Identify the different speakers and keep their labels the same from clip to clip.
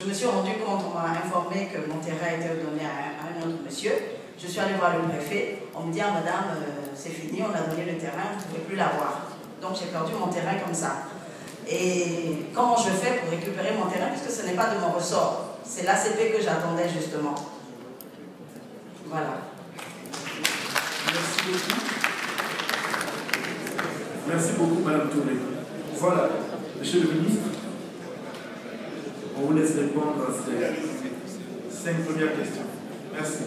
Speaker 1: Je me suis rendu compte, on m'a informé que mon terrain a été donné à un autre monsieur. Je suis allée voir le préfet, on me dit, ah, madame, c'est fini, on a donné le terrain, vous ne pouvez plus l'avoir. Donc j'ai perdu mon terrain comme ça. Et comment je fais pour récupérer mon terrain, puisque ce n'est pas de mon ressort. C'est l'ACP que j'attendais justement. Voilà.
Speaker 2: Merci beaucoup. Merci beaucoup, Madame Touré. Voilà, Monsieur le ministre, on vous laisse répondre à ces 5 premières questions. Merci.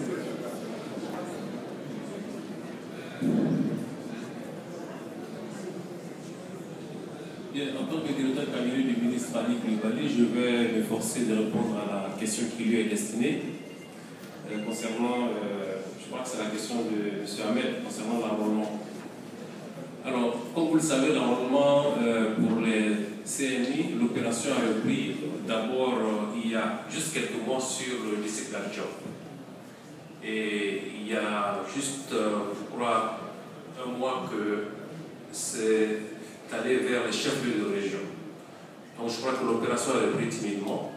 Speaker 3: Bien, en tant que directeur cabinet du ministre Ali Koulibaly, je vais m'efforcer de répondre à la question qui lui est destinée concernant, je crois que c'est la question de M. Ahmed, concernant l'enrôlement. Alors, comme vous le savez, l'enrôlement pour les CNI, l'opération a repris d'abord il y a juste quelques mois sur le district d'Abidjan. Et il y a juste, je crois, un mois que c'est allé vers les chefs-lieux de région. Donc je crois que l'opération a repris timidement.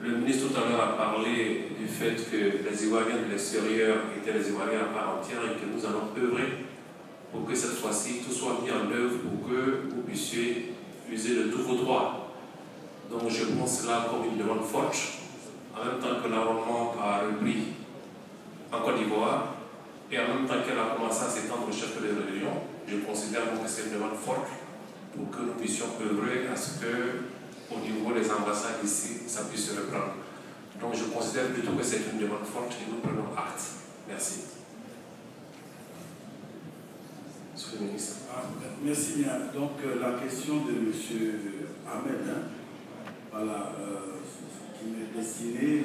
Speaker 3: Le ministre tout à l'heure a parlé du fait que les Ivoiriens de l'extérieur étaient les Ivoiriens à part entière et que nous allons œuvrer pour que cette fois-ci tout soit mis en œuvre pour que vous puissiez user de tous vos droits. Donc je pense cela comme une demande forte, en même temps que l'enrôlement a repris en Côte d'Ivoire et en même temps qu'elle a commencé à s'étendre au chef de région. Je considère que c'est une demande forte pour que nous puissions œuvrer à ce que, au niveau des ambassades ici, ça puisse se reprendre. Donc je considère plutôt que c'est une demande forte et nous prenons acte. Merci. Monsieur le ministre.
Speaker 4: Merci bien. Donc la question de M. Ahmed, voilà, qui m'est destinée,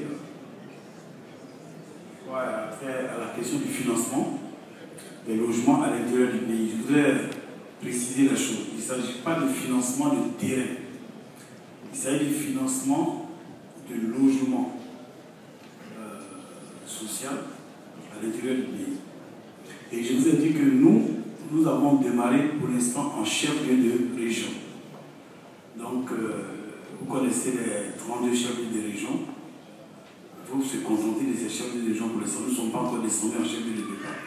Speaker 4: à la question du financement des logements à l'intérieur du pays. Je voudrais préciser la chose. Il ne s'agit pas de financement de terrain. Il s'agit de financement de logements social à l'intérieur du pays. Et je vous ai dit que nous avons démarré pour l'instant en chef-lieu de région. Donc, vous connaissez les 32 chefs-lieux de région. Il faut se contenter de ces chefs-lieux de région pour l'instant. Nous ne sommes pas encore descendus en chef-lieu de département.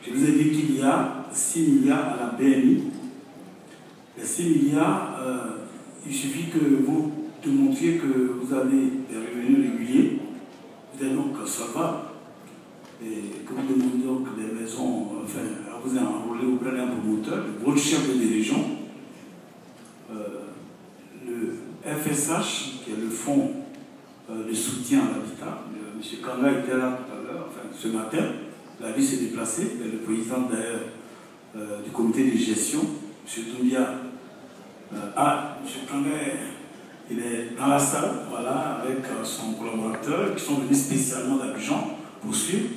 Speaker 4: Je vous ai dit qu'il y a 6 milliards à la BNI. Les 6 milliards, il suffit que vous démontriez que vous avez des revenus réguliers, vous êtes donc solvable, et que vous demandez donc des maisons, enfin, à vous enrôler auprès d'un promoteur, de votre chef de région. Le FSH, qui est le fonds de soutien à l'habitat, M. Kanga était là tout à l'heure, enfin ce matin. La vie s'est déplacée, le président d'ailleurs du comité de gestion, M. Doumbia. M. Kanga, il est dans la salle, voilà, avec son collaborateur, qui sont venus spécialement d'Abidjan pour suivre.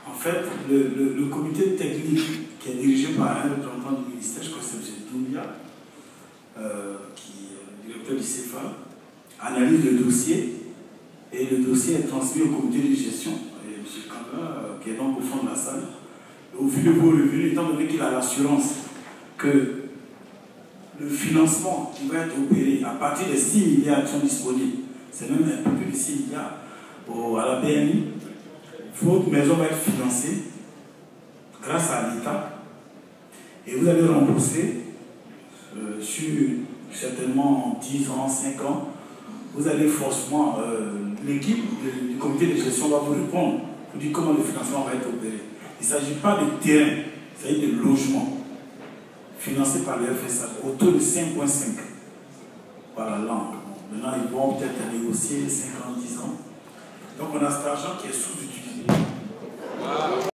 Speaker 4: En fait, le comité technique qui est dirigé par un représentant du ministère, je crois que c'est M. Doumbia, qui est directeur du CEFA, analyse le dossier, et le dossier est transmis au comité de gestion. Et M. Kanga, qui est donc au fond de la salle, au vu de vos revenus, étant donné qu'il a l'assurance que le financement qui va être opéré à partir des 6 milliards qui sont disponibles, c'est même un peu plus de 6 milliards à la BNI, votre maison va être financée grâce à l'État et vous allez rembourser sur certainement 10 ans, 5 ans, vous allez forcément, l'équipe du comité de gestion va vous répondre pour dire comment le financement va être opéré. Il ne s'agit pas de terrain, il s'agit de logement financé par le FSA au taux de 5,5 par la langue. Maintenant, ils vont peut-être négocier 5 ans, 10 ans. Donc, on a cet argent qui est sous-utilisé.